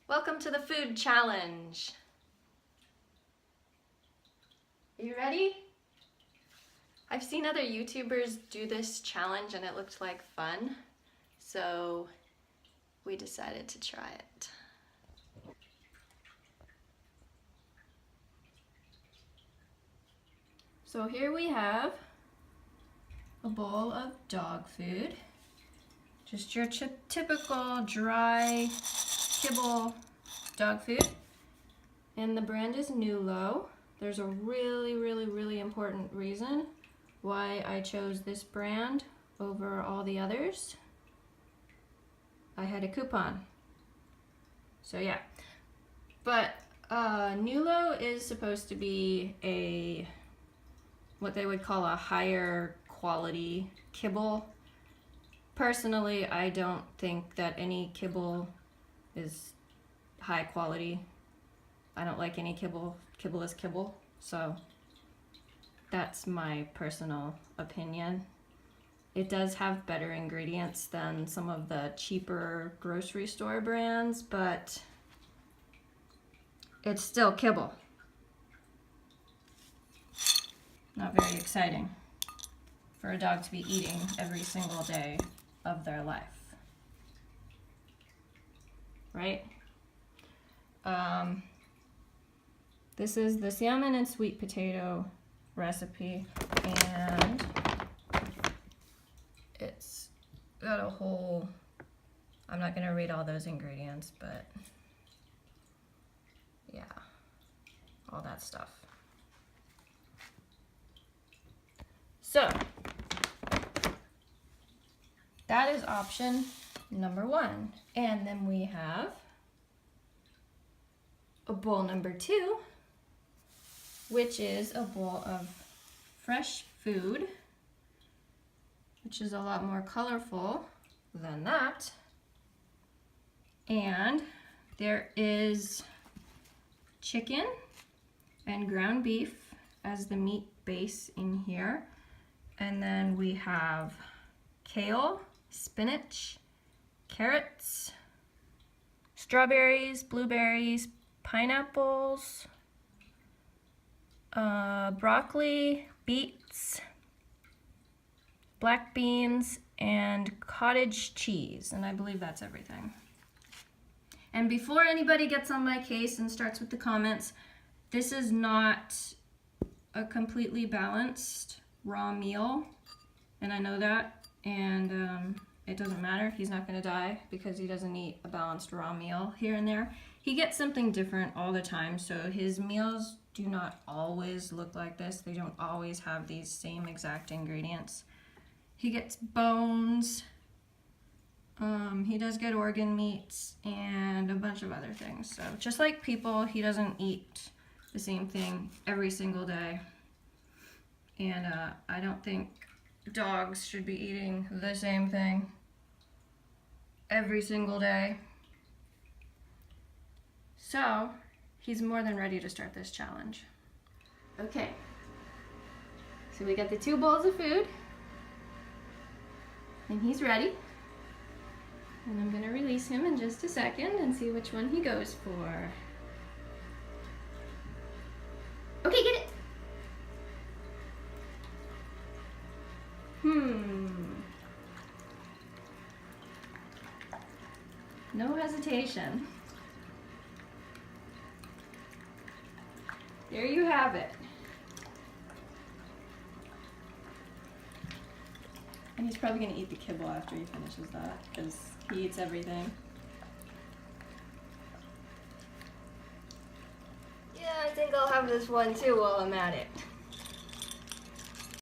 Welcome to the food challenge. Are you ready? I've seen other YouTubers do this challenge and it looked like fun, so we decided to try it. So here we have a bowl of dog food. Just your typical dry kibble dog food. And the brand is Nulo. There's a really important reason why I chose this brand over all the others. I had a coupon. So yeah. But Nulo is supposed to be what they would call a higher quality kibble. Personally, I don't think that any kibble is high quality. I don't like any kibble. Kibble is kibble. So that's my personal opinion. It does have better ingredients than some of the cheaper grocery store brands, but it's still kibble. Not very exciting for a dog to be eating every single day of their life, right? This is the salmon and sweet potato recipe, and it's got a whole, I'm not gonna read all those ingredients, but yeah, all that stuff. So that is option number 1. And then we have a bowl number 2, which is a bowl of fresh food, which is a lot more colorful than that. And there is chicken and ground beef as the meat base in here. And then we have kale, spinach, carrots, strawberries, blueberries, pineapples, broccoli, beets, black beans, and cottage cheese. And I believe that's everything. And before anybody gets on my case and starts with the comments, this is not a completely balanced raw meal, and I know that, and it doesn't matter. He's not going to die because he doesn't eat a balanced raw meal here and there. He gets something different all the time, so his meals do not always look like this. They don't always have these same exact ingredients. He gets bones, he does get organ meats, and a bunch of other things. So just like people, he doesn't eat the same thing every single day. And I don't think dogs should be eating the same thing every single day. So he's more than ready to start this challenge. Okay, so we got the 2 bowls of food, and he's ready. And I'm gonna release him in just a second and see which one he goes for. Okay, get it. No hesitation. There you have it. And he's probably going to eat the kibble after he finishes that, because he eats everything. Yeah, I think I'll have this one too while I'm at it.